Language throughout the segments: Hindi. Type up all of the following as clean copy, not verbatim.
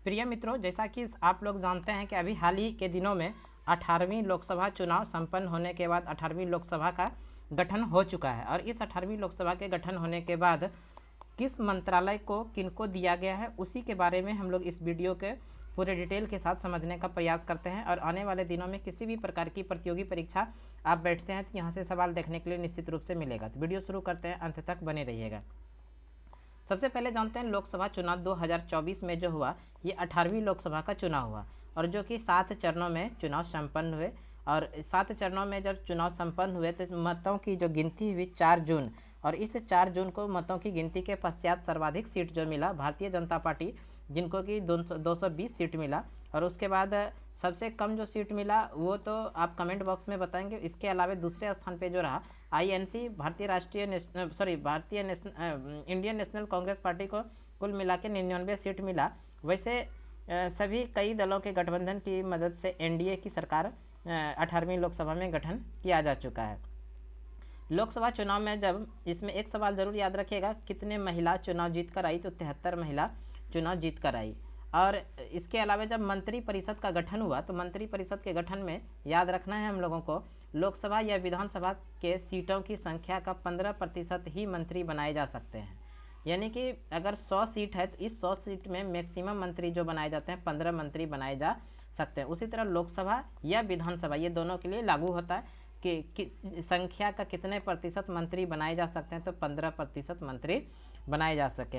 प्रिय मित्रों, जैसा कि आप लोग जानते हैं कि अभी हाल ही के दिनों में 18वीं लोकसभा चुनाव संपन्न होने के बाद 18वीं लोकसभा का गठन हो चुका है। और इस 18वीं लोकसभा के गठन होने के बाद किस मंत्रालय को किनको दिया गया है, उसी के बारे में हम लोग इस वीडियो के पूरे डिटेल के साथ समझने का प्रयास करते हैं। और आने वाले दिनों में किसी भी प्रकार की प्रतियोगी परीक्षा आप बैठते हैं तो यहाँ से सवाल देखने के लिए निश्चित रूप से मिलेगा। तो वीडियो शुरू करते हैं, अंत तक बने रहिएगा। सबसे पहले जानते हैं लोकसभा चुनाव 2024 में जो हुआ, ये 18वीं लोकसभा का चुनाव हुआ और जो कि 7 चरणों में चुनाव संपन्न हुए। और 7 चरणों में जब चुनाव संपन्न हुए तो मतों की जो गिनती हुई 4 जून, और इस 4 जून को मतों की गिनती के पश्चात सर्वाधिक सीट जो मिला भारतीय जनता पार्टी, जिनको कि 220 सीट मिला। और उसके बाद सबसे कम जो सीट मिला वो तो आप कमेंट बॉक्स में बताएंगे। इसके अलावा दूसरे स्थान पे जो रहा INC, Indian national Congress party को कुल मिला के 99 सीट मिला। वैसे सभी कई दलों के गठबंधन की मदद से एनडीए की सरकार 18वीं लोकसभा में गठन किया जा चुका है। लोकसभा चुनाव में जब इसमें एक सवाल जरूर याद रखिएगा, कितने महिला चुनाव जीत कर आई, तो 73 महिला चुनाव जीत कर आई। और इसके अलावा जब मंत्री परिषद का गठन हुआ तो मंत्री परिषद के गठन में याद रखना है हम लोगों को, लोकसभा या विधानसभा के सीटों की संख्या का 15% ही मंत्री बनाए जा सकते हैं। यानी कि अगर 100 सीट है तो इस 100 सीट में मैक्सिमम मंत्री जो बनाए जाते हैं 15 मंत्री बनाए जा सकते हैं। उसी तरह लोकसभा या विधानसभा ये दोनों के लिए लागू होता है कि संख्या का कितने प्रतिशत मंत्री बनाए जा सकते हैं, तो 15% मंत्री बनाए जा सकते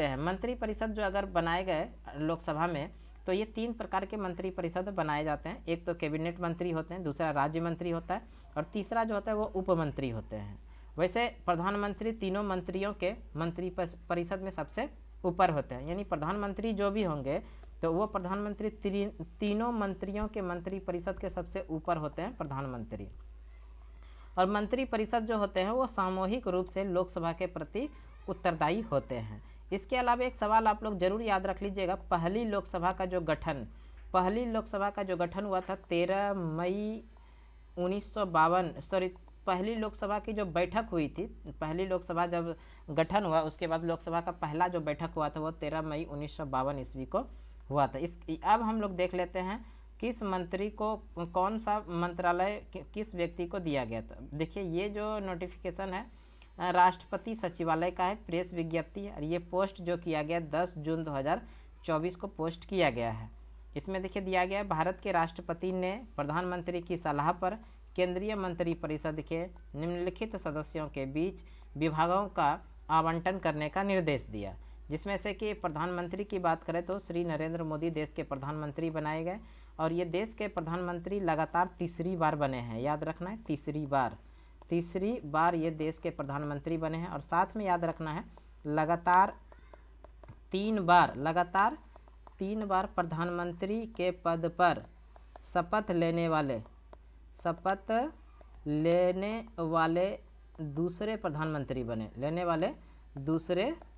हैं। मंत्री परिषद जो अगर बनाए गए लोकसभा में तो ये 3 प्रकार के मंत्री परिषद बनाए जाते हैं। एक तो कैबिनेट मंत्री होते हैं, दूसरा राज्य मंत्री होता है और तीसरा जो होता है वो उप मंत्री होते हैं। वैसे प्रधानमंत्री तीनों मंत्रियों के मंत्री परिषद में सबसे ऊपर होते हैं, यानी प्रधानमंत्री जो भी होंगे तो वो प्रधानमंत्री तीनों मंत्रियों के मंत्री परिषद के सबसे ऊपर होते हैं प्रधानमंत्री। और मंत्री परिषद जो होते हैं वो सामूहिक रूप से लोकसभा के प्रति उत्तरदायी होते हैं। इसके अलावा एक सवाल आप लोग जरूर याद रख लीजिएगा, पहली लोकसभा का जो गठन हुआ था 13 मई 1952, पहली लोकसभा की जो बैठक हुई थी, पहली लोकसभा जब गठन हुआ उसके बाद लोकसभा का पहला जो बैठक हुआ था वो 13 मई 1952 ईस्वी को हुआ था। अब हम लोग देख लेते हैं किस मंत्री को कौन सा मंत्रालय किस व्यक्ति को दिया गया था। देखिए ये जो नोटिफिकेशन है राष्ट्रपति सचिवालय का है, प्रेस विज्ञप्ति है, और ये पोस्ट जो किया गया 10 जून 2024 को पोस्ट किया गया है। इसमें देखिए दिया गया है, भारत के राष्ट्रपति ने प्रधानमंत्री की सलाह पर केंद्रीय मंत्री परिषद के निम्नलिखित सदस्यों के बीच विभागों का आवंटन करने का निर्देश दिया। जिसमें से कि प्रधानमंत्री की बात करें तो श्री नरेंद्र मोदी देश के प्रधानमंत्री बनाए गए और ये देश के प्रधानमंत्री लगातार तीसरी बार बने हैं। याद रखना है तीसरी बार ये देश के प्रधानमंत्री बने हैं। और साथ में याद रखना है लगातार 3 बार प्रधानमंत्री के पद पर शपथ लेने वाले दूसरे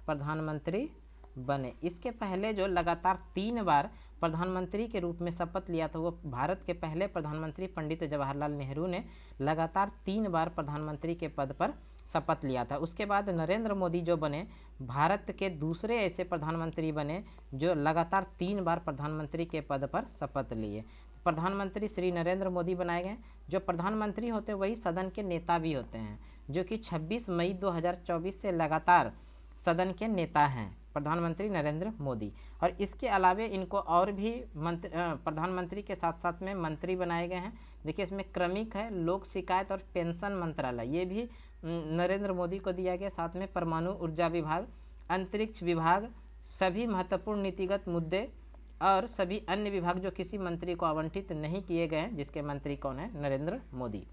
प्रधानमंत्री बने। इसके पहले जो लगातार 3 बार प्रधानमंत्री के रूप में शपथ लिया था वो भारत के पहले प्रधानमंत्री पंडित जवाहरलाल नेहरू ने लगातार 3 बार प्रधानमंत्री के पद पर शपथ लिया था। उसके बाद नरेंद्र मोदी जो बने, भारत के दूसरे ऐसे प्रधानमंत्री बने जो लगातार 3 बार प्रधानमंत्री के पद पर शपथ लिए। प्रधानमंत्री श्री नरेंद्र मोदी बनाए गए। जो प्रधानमंत्री होते हैं वही सदन के नेता भी होते हैं, जो कि 26 मई 2024 से लगातार सदन के नेता हैं प्रधानमंत्री नरेंद्र मोदी। और इसके अलावा इनको और भी प्रधानमंत्री के साथ साथ में मंत्री बनाए गए हैं। देखिए इसमें क्रमिक है, लोक शिकायत और पेंशन मंत्रालय ये भी नरेंद्र मोदी को दिया गया। साथ में परमाणु ऊर्जा विभाग, अंतरिक्ष विभाग, सभी महत्वपूर्ण नीतिगत मुद्दे और सभी अन्य विभाग जो किसी मंत्री को आवंटित नहीं किए गए हैं, जिसके मंत्री कौन है, नरेंद्र मोदी।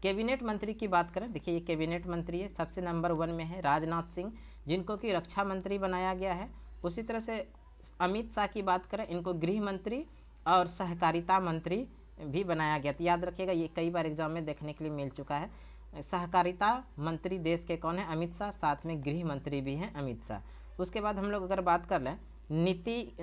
कैबिनेट मंत्री की बात करें, देखिए ये कैबिनेट मंत्री है, सबसे नंबर 1 में है राजनाथ सिंह, जिनको कि रक्षा मंत्री बनाया गया है। उसी तरह से अमित शाह की बात करें, इनको गृह मंत्री और सहकारिता मंत्री भी बनाया गया। तो याद रखिएगा ये कई बार एग्जाम में देखने के लिए मिल चुका है। सहकारिता मंत्री देश के कौन है, अमित शाह, साथ में गृह मंत्री भी हैं अमित शाह। उसके बाद हम लोग अगर बात कर लें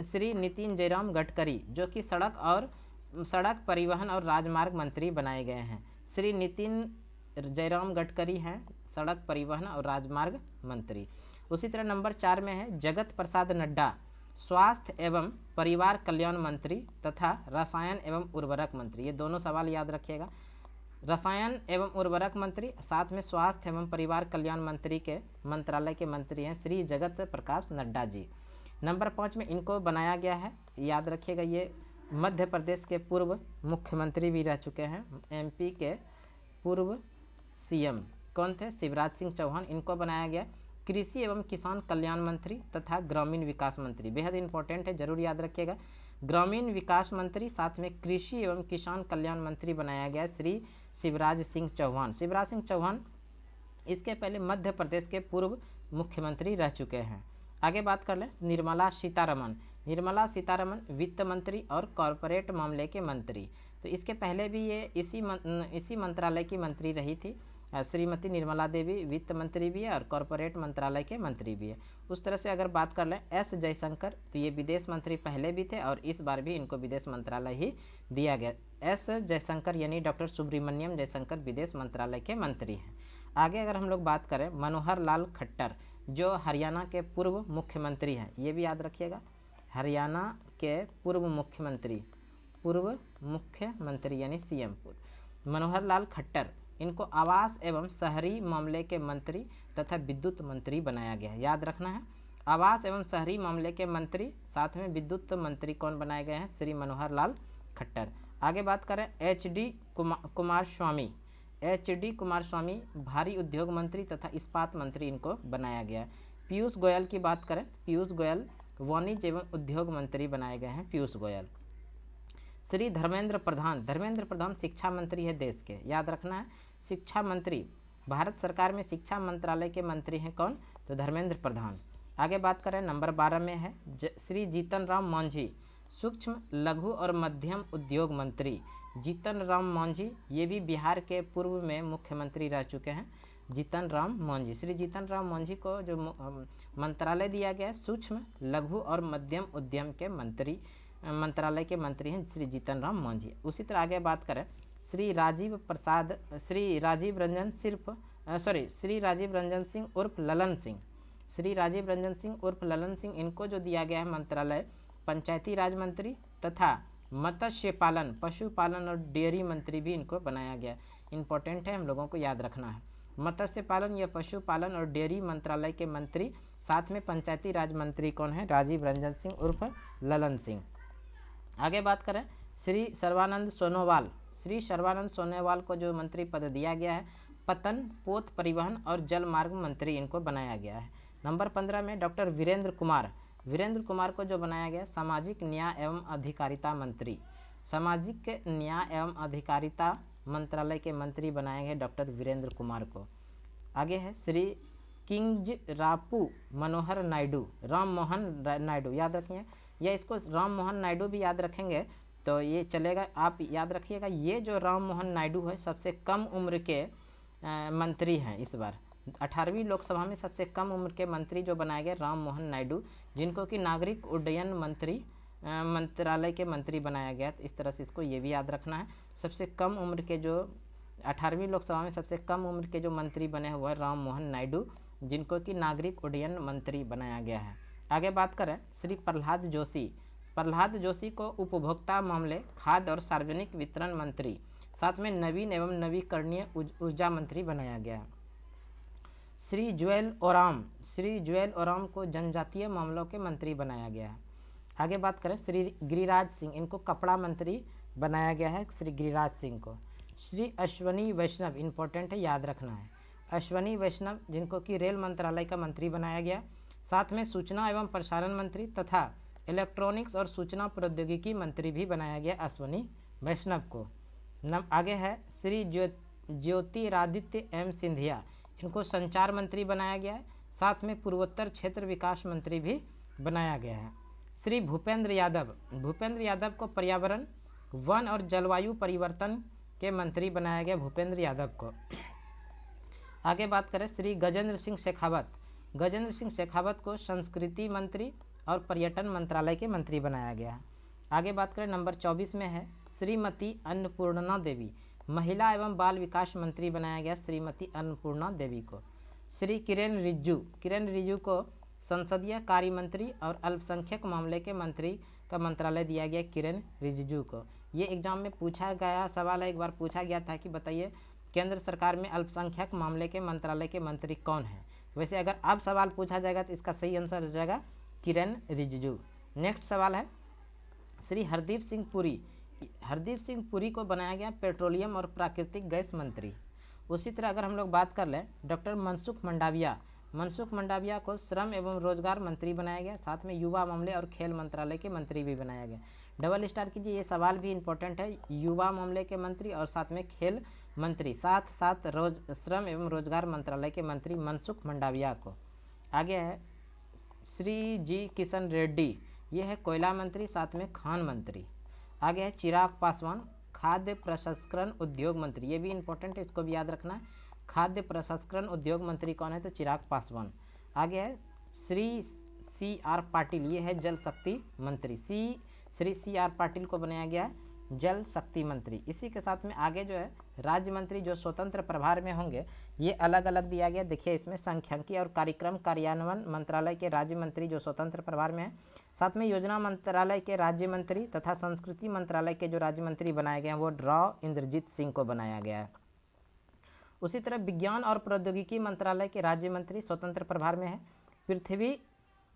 श्री नितिन जयराम गडकरी, जो कि सड़क परिवहन और राजमार्ग मंत्री बनाए गए हैं। श्री नितिन जयराम गडकरी हैं सड़क परिवहन और राजमार्ग मंत्री। उसी तरह नंबर 4 में है जगत प्रसाद नड्डा, स्वास्थ्य एवं परिवार कल्याण मंत्री तथा रसायन एवं उर्वरक मंत्री। ये दोनों सवाल याद रखिएगा। रसायन एवं उर्वरक मंत्री, साथ में स्वास्थ्य एवं परिवार कल्याण मंत्री के मंत्रालय के मंत्री हैं श्री जगत प्रकाश नड्डा जी। नंबर 5 में इनको बनाया गया है, याद रखिएगा, ये मध्य प्रदेश के पूर्व मुख्यमंत्री भी रह चुके हैं। एमपी के पूर्व सीएम कौन थे? शिवराज सिंह चौहान। इनको बनाया गया कृषि एवं किसान कल्याण मंत्री तथा ग्रामीण विकास मंत्री। बेहद इंपॉर्टेंट है, जरूर याद रखिएगा। ग्रामीण विकास मंत्री साथ में कृषि एवं किसान कल्याण मंत्री बनाया गया श्री शिवराज सिंह चौहान। शिवराज सिंह चौहान इसके पहले मध्य प्रदेश के पूर्व मुख्यमंत्री रह चुके हैं। आगे बात कर लें निर्मला सीतारमण। निर्मला सीतारमण वित्त मंत्री और कॉरपोरेट मामले के मंत्री। तो इसके पहले भी ये इसी मंत्रालय की मंत्री रही थी। श्रीमती निर्मला देवी वित्त मंत्री भी है और कॉरपोरेट मंत्रालय के मंत्री भी है। उस तरह से अगर बात कर लें एस जयशंकर, तो ये विदेश मंत्री पहले भी थे और इस बार भी इनको विदेश मंत्रालय ही दिया गया। एस जयशंकर यानी डॉक्टर सुब्रमण्यम जयशंकर विदेश मंत्रालय के मंत्री हैं। आगे अगर हम लोग बात करें मनोहर लाल खट्टर, जो हरियाणा के पूर्व मुख्यमंत्री हैं, ये भी याद रखिएगा, हरियाणा के पूर्व मुख्यमंत्री यानी सीएम मनोहर लाल खट्टर, इनको आवास एवं शहरी मामले के मंत्री तथा विद्युत मंत्री बनाया गया है। याद रखना है, आवास एवं शहरी मामले के मंत्री साथ में विद्युत मंत्री कौन बनाए गए हैं? श्री मनोहर लाल खट्टर। आगे बात करें एचडी कुमार स्वामी भारी उद्योग मंत्री तथा इस्पात मंत्री इनको बनाया गया है। पीयूष गोयल की बात करें, पीयूष गोयल वाणिज्य एवं उद्योग मंत्री बनाए गए हैं पीयूष गोयल। श्री धर्मेंद्र प्रधान शिक्षा मंत्री है देश के, याद रखना है। शिक्षा मंत्री, भारत सरकार में शिक्षा मंत्रालय के मंत्री हैं कौन? तो धर्मेंद्र प्रधान। आगे बात करें नंबर 12 में है श्री जीतन राम मांझी, सूक्ष्म लघु और मध्यम उद्योग मंत्री। जीतन राम मांझी ये भी बिहार के पूर्व में मुख्यमंत्री रह चुके हैं। जीतन राम मांझी, श्री जीतन राम मांझी को जो मंत्रालय दिया गया है मंत्रालय लघु और मध्यम उद्यम के मंत्रालय के मंत्री हैं श्री जीतन राम मांझी। उसी तरह आगे बात करें श्री राजीव रंजन सिंह उर्फ ललन सिंह। श्री राजीव रंजन सिंह उर्फ ललन सिंह, इनको जो दिया गया है मंत्रालय पंचायती राज मंत्री तथा मत्स्य पालन, पशुपालन और डेयरी मंत्री भी इनको बनाया गया। इंपॉर्टेंट है, हम लोगों को याद रखना है। मत्स्य पालन या पशुपालन और डेयरी मंत्रालय के मंत्री साथ में पंचायती राज मंत्री कौन है? राजीव रंजन सिंह उर्फ ललन सिंह। आगे बात करें श्री सर्बानंद सोनोवाल को जो मंत्री पद दिया गया है पतन, पोत परिवहन और जल मार्ग मंत्री इनको बनाया गया है। नंबर 15 में डॉक्टर वीरेंद्र कुमार को जो बनाया गया सामाजिक न्याय एवं अधिकारिता मंत्री। सामाजिक न्याय एवं अधिकारिता मंत्रालय के मंत्री बनाए गए डॉक्टर वीरेंद्र कुमार को। आगे है श्री किंजरापू मनोहर नायडू, राम मोहन नायडू, याद रखिए, या इसको राम मोहन नायडू भी याद रखेंगे तो ये चलेगा। आप याद रखिएगा, ये जो राम मोहन नायडू है सबसे कम उम्र के मंत्री हैं। इस बार 18वीं लोकसभा में सबसे कम उम्र के मंत्री जो बनाए गए राम मोहन नायडू, जिनको कि नागरिक उड्डयन मंत्रालय के मंत्री बनाया गया। तो इस तरह से इसको ये भी याद रखना है, सबसे कम उम्र के जो 18वीं लोकसभा में सबसे कम उम्र के जो मंत्री बने हुए हैं राम मोहन नायडू, जिनको कि नागरिक उड्डयन मंत्री बनाया गया है। आगे बात करें श्री प्रहलाद जोशी को उपभोक्ता मामले, खाद्य और सार्वजनिक वितरण मंत्री, साथ में नवीन एवं नवीकरणीय ऊर्जा मंत्री बनाया गया है। श्री जुएल ओराम को जनजातीय मामलों के मंत्री बनाया गया है। आगे बात करें श्री गिरिराज सिंह, इनको कपड़ा मंत्री बनाया गया है श्री गिरिराज सिंह को। श्री अश्वनी वैष्णव, इंपॉर्टेंट है, याद रखना है, अश्वनी वैष्णव जिनको कि रेल मंत्रालय का मंत्री बनाया गया। साथ में सूचना एवं प्रसारण मंत्री तथा इलेक्ट्रॉनिक्स और सूचना प्रौद्योगिकी मंत्री भी बनाया गया अश्वनी वैष्णव को। आगे है श्री ज्योतिरादित्य एम सिंधिया, इनको संचार मंत्री बनाया गया है। साथ में पूर्वोत्तर क्षेत्र विकास मंत्री भी बनाया गया है। श्री भूपेंद्र यादव को पर्यावरण, वन और जलवायु परिवर्तन के मंत्री बनाया गया भूपेंद्र यादव को। आगे बात करें श्री गजेंद्र सिंह शेखावत को संस्कृति मंत्री और पर्यटन मंत्रालय के मंत्री बनाया गया है। आगे बात करें नंबर 24 में है श्रीमती अन्नपूर्णा देवी, महिला एवं बाल विकास मंत्री बनाया गया श्रीमती अन्नपूर्णा देवी को। श्री किरेन रिजिजू को संसदीय कार्य मंत्री और अल्पसंख्यक मामले के मंत्री का मंत्रालय दिया गया किरेन रिजिजू को। ये एग्जाम में पूछा गया सवाल है, एक बार पूछा गया था कि बताइए केंद्र सरकार में अल्पसंख्यक मामले के मंत्रालय के मंत्री कौन है। वैसे अगर अब सवाल पूछा जाएगा तो इसका सही आंसर हो जाएगा किरेन रिजिजू। नेक्स्ट सवाल है श्री हरदीप सिंह पुरी को बनाया गया पेट्रोलियम और प्राकृतिक गैस मंत्री। उसी तरह अगर हम लोग बात कर लें डॉक्टर मनसुख मंडाविया को श्रम एवं रोजगार मंत्री बनाया गया, साथ में युवा मामले और खेल मंत्रालय के मंत्री भी बनाया गया। डबल स्टार कीजिए, ये सवाल भी इंपॉर्टेंट है, युवा मामले के मंत्री और साथ में खेल मंत्री, साथ साथ श्रम एवं रोजगार मंत्रालय के मंत्री मनसुख मंडाविया को। आगे है श्री जी किशन रेड्डी, ये है कोयला मंत्री, साथ में खान मंत्री। आगे है चिराग पासवान, खाद्य प्रसंस्करण उद्योग मंत्री, ये भी इंपॉर्टेंट है, इसको भी याद रखना है। खाद्य प्रसंस्करण उद्योग मंत्री कौन है, तो चिराग पासवान। आगे है श्री सी आर पाटिल, ये है जल शक्ति मंत्री। श्री सी आर पाटिल को बनाया गया है जल शक्ति मंत्री। इसी के साथ में आगे जो है राज्य मंत्री जो स्वतंत्र प्रभार में होंगे ये अलग अलग दिया गया। देखिए इसमें सांख्यिकी और कार्यक्रम कार्यान्वयन मंत्रालय के राज्य मंत्री जो स्वतंत्र प्रभार में है, साथ में योजना मंत्रालय के राज्य मंत्री तथा संस्कृति मंत्रालय के जो राज्य मंत्री बनाए गए हैं वो राव इंद्रजीत सिंह को बनाया गया है। उसी तरह विज्ञान और प्रौद्योगिकी मंत्रालय के राज्य मंत्री स्वतंत्र प्रभार में है, पृथ्वी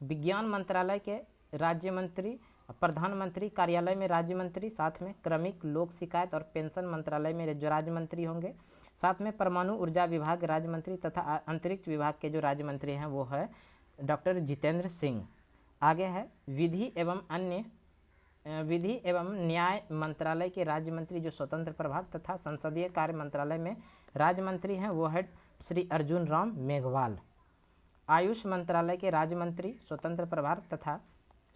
विज्ञान मंत्रालय के राज्य मंत्री, प्रधानमंत्री कार्यालय में राज्य मंत्री, साथ में क्रमिक लोक शिकायत और पेंशन मंत्रालय में जो राज्य मंत्री होंगे, साथ में परमाणु ऊर्जा विभाग राज्य मंत्री तथा अंतरिक्ष विभाग के जो राज्य मंत्री हैं वो है डॉक्टर जितेंद्र सिंह। आगे है विधि एवं न्याय मंत्रालय के राज्य मंत्री जो स्वतंत्र प्रभार तथा संसदीय कार्य मंत्रालय में राज्य मंत्री हैं वो है श्री अर्जुन राम मेघवाल। आयुष मंत्रालय के राज्य मंत्री स्वतंत्र प्रभार तथा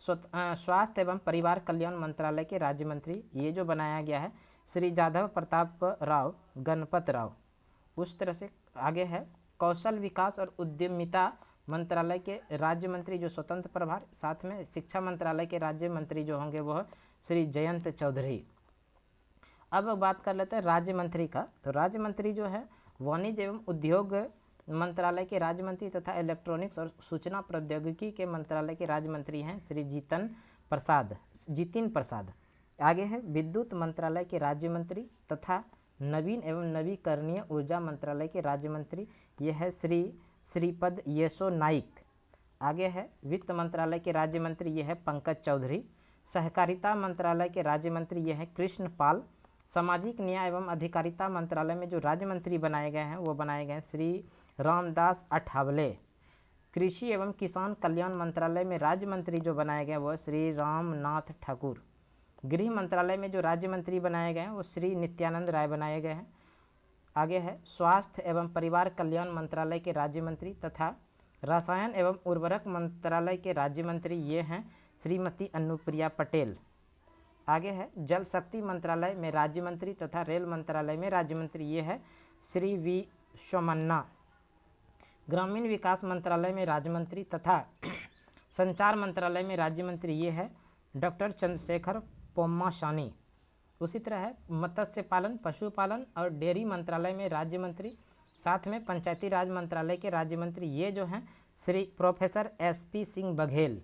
स्वास्थ्य एवं परिवार कल्याण मंत्रालय के राज्य मंत्री ये जो बनाया गया है श्री जाधव प्रताप राव गणपत राव। उस तरह से आगे है कौशल विकास और उद्यमिता मंत्रालय के राज्य मंत्री जो स्वतंत्र प्रभार, साथ में शिक्षा मंत्रालय के राज्य मंत्री जो होंगे वो श्री जयंत चौधरी। अब बात कर लेते हैं राज्य मंत्री का। तो राज्य मंत्री जो है वाणिज्य एवं उद्योग मंत्रालय के राज्य मंत्री तथा इलेक्ट्रॉनिक्स और सूचना प्रौद्योगिकी के मंत्रालय के राज्य मंत्री हैं श्री जितिन प्रसाद। आगे है विद्युत मंत्रालय के राज्य मंत्री तथा नवीन एवं नवीकरणीय ऊर्जा मंत्रालय के राज्य मंत्री ये है श्रीपद येसो नाइक। आगे है वित्त मंत्रालय के राज्य मंत्री ये है पंकज चौधरी। सहकारिता मंत्रालय के राज्य मंत्री ये है कृष्ण पाल। सामाजिक न्याय एवं अधिकारिता मंत्रालय में जो राज्य मंत्री बनाए गए हैं वो बनाए गए हैं श्री रामदास अठावले। कृषि एवं किसान कल्याण मंत्रालय में राज्य मंत्री जो बनाए गए हैं वो श्री रामनाथ ठाकुर। गृह मंत्रालय में जो राज्य मंत्री बनाए गए हैं वो श्री नित्यानंद राय बनाए गए हैं। आगे है स्वास्थ्य एवं परिवार कल्याण मंत्रालय के राज्य मंत्री तथा रसायन एवं उर्वरक मंत्रालय के राज्य मंत्री ये हैं श्रीमती अनुप्रिया पटेल। आगे है जल शक्ति मंत्रालय में राज्य मंत्री तथा रेल मंत्रालय में राज्य मंत्री ये है श्री वी सोमन्ना। ग्रामीण विकास मंत्रालय में राज्य मंत्री तथा संचार मंत्रालय में राज्य मंत्री ये है डॉक्टर चंद्रशेखर पोम्माशानी। उसी तरह है मत्स्य पालन, पशुपालन और डेयरी मंत्रालय में राज्य मंत्री, साथ में पंचायती राज मंत्रालय के राज्य मंत्री ये जो हैं श्री प्रोफेसर SP सिंह बघेल।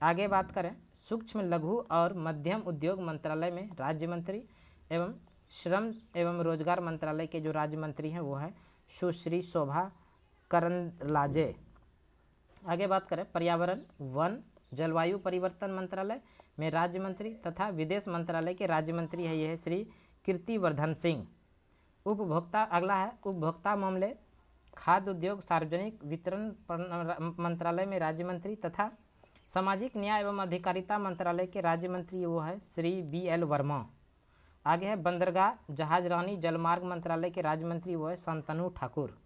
आगे बात करें सूक्ष्म लघु और मध्यम उद्योग मंत्रालय में राज्य मंत्री एवं श्रम एवं रोजगार मंत्रालय के जो राज्य मंत्री हैं वो है सुश्री शोभा करंदलाजे। आगे बात करें पर्यावरण वन जलवायु परिवर्तन मंत्रालय में राज्य मंत्री तथा विदेश मंत्रालय के राज्य मंत्री है ये है श्री कीर्तिवर्धन सिंह। उपभोक्ता अगला है उपभोक्ता मामले खाद्य उद्योग सार्वजनिक वितरण मंत्रालय में राज्य मंत्री तथा सामाजिक न्याय एवं अधिकारिता मंत्रालय के राज्य मंत्री वो है श्री BL वर्मा। आगे है बंदरगाह जहाजरानी जलमार्ग मंत्रालय के राज्य मंत्री वो है शांतनु ठाकुर।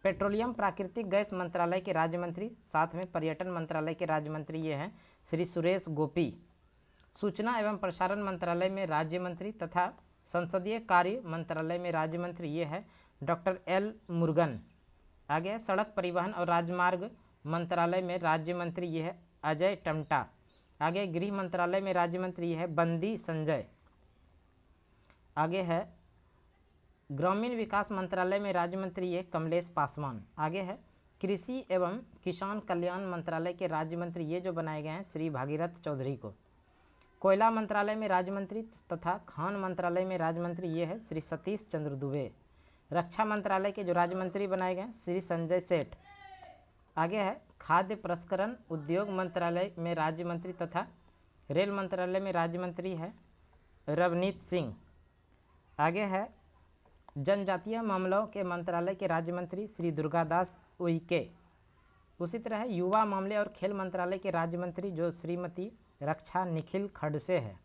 पेट्रोलियम प्राकृतिक गैस मंत्रालय के राज्य मंत्री, साथ में पर्यटन मंत्रालय के राज्य मंत्री ये हैं श्री सुरेश गोपी। सूचना एवं प्रसारण मंत्रालय में राज्य मंत्री तथा संसदीय कार्य मंत्रालय में राज्य मंत्री ये है डॉक्टर L मुरुगन। आगे सड़क परिवहन और राजमार्ग मंत्रालय में राज्य मंत्री ये है अजय टमटा। आगे गृह मंत्रालय में राज्य मंत्री ये है बंदी संजय। आगे है ग्रामीण विकास मंत्रालय में राज्य मंत्री ये कमलेश पासवान। आगे है कृषि एवं किसान कल्याण मंत्रालय के राज्य मंत्री ये जो बनाए गए हैं श्री भागीरथ चौधरी को। कोयला मंत्रालय में राज्य मंत्री तथा खान मंत्रालय में राज्य मंत्री ये है श्री सतीश चंद्र दुबे। रक्षा मंत्रालय के जो राज्य मंत्री बनाए गए श्री संजय सेठ। आगे है खाद्य प्रसंस्करण उद्योग मंत्रालय में राज्य मंत्री तथा रेल मंत्रालय में राज्य मंत्री है रवनीत सिंह। आगे है जनजातीय मामलों के मंत्रालय के राज्य मंत्री श्री दुर्गादास उइके। उसी तरह है युवा मामले और खेल मंत्रालय के राज्य मंत्री जो श्रीमती रक्षा निखिल खड़से है।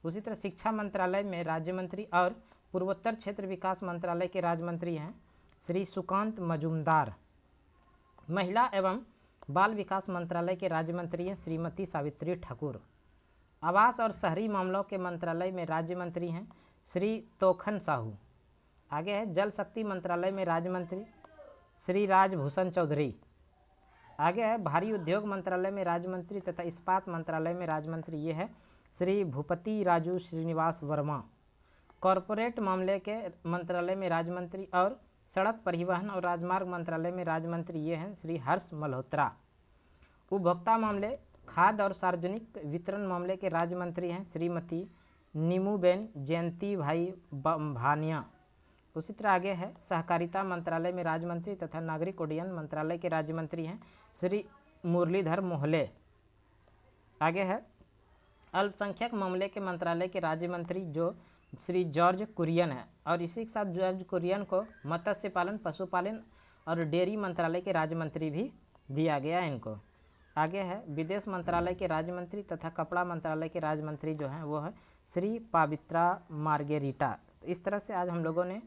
उसी तरह शिक्षा मंत्रालय में राज्य मंत्री और पूर्वोत्तर क्षेत्र विकास मंत्रालय के राज्य मंत्री हैं श्री सुकांत मजूमदार। महिला एवं बाल विकास मंत्रालय के राज्य मंत्री हैं श्रीमती सावित्री ठाकुर। आवास और शहरी मामलों के मंत्रालय में राज्य मंत्री हैं श्री तोखन साहू। आगे है जल शक्ति मंत्रालय में राज्य मंत्री श्री राजभूषण चौधरी। आगे है भारी उद्योग मंत्रालय में राज्य मंत्री तथा इस्पात मंत्रालय में राज्य मंत्री ये है श्री भूपति राजू श्रीनिवास वर्मा। कॉरपोरेट मामले के मंत्रालय में राज्य मंत्री और सड़क परिवहन और राजमार्ग मंत्रालय में राज्य मंत्री ये हैं श्री हर्ष मल्होत्रा। उपभोक्ता मामले खाद्य और सार्वजनिक वितरण मामले के राज्य मंत्री हैं श्रीमती नीमूबेन जयंती भाई भानिया। उसी तरह आगे है सहकारिता मंत्रालय में राज्य मंत्री तथा नागरिक उड्डयन मंत्रालय के राज्य मंत्री हैं श्री मुरलीधर मोहले। आगे है अल्पसंख्यक मामले के मंत्रालय के राज्य मंत्री जो श्री जॉर्ज कुरियन है और इसी के साथ जॉर्ज कुरियन को मत्स्य पालन पशुपालन और डेयरी मंत्रालय के राज्य मंत्री भी दिया गया है इनको। आगे है विदेश मंत्रालय के राज्य मंत्री तथा कपड़ा मंत्रालय के राज्य मंत्री जो हैं वो है श्री पावित्रा मार्गेरिटा। तो इस तरह से आज हम लोगों ने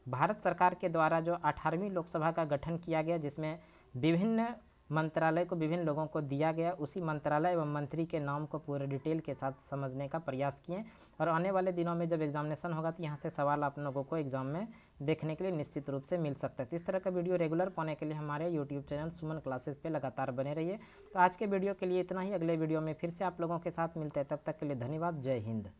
भारत सरकार के द्वारा जो 18वीं लोकसभा का गठन किया गया जिसमें विभिन्न मंत्रालय को विभिन्न लोगों को दिया गया उसी मंत्रालय एवं मंत्री के नाम को पूरे डिटेल के साथ समझने का प्रयास किए। और आने वाले दिनों में जब एग्जामिनेशन होगा तो यहाँ से सवाल आप लोगों को एग्जाम में देखने के लिए निश्चित रूप से मिल सकता है। तो इस तरह का वीडियो रेगुलर पाने के लिए हमारे यूट्यूब चैनल सुमन क्लासेस पे लगातार बने रहिए। तो आज के वीडियो के लिए इतना ही। अगले वीडियो में फिर से आप लोगों के साथ मिलते हैं, तब तक के लिए धन्यवाद। जय हिंद।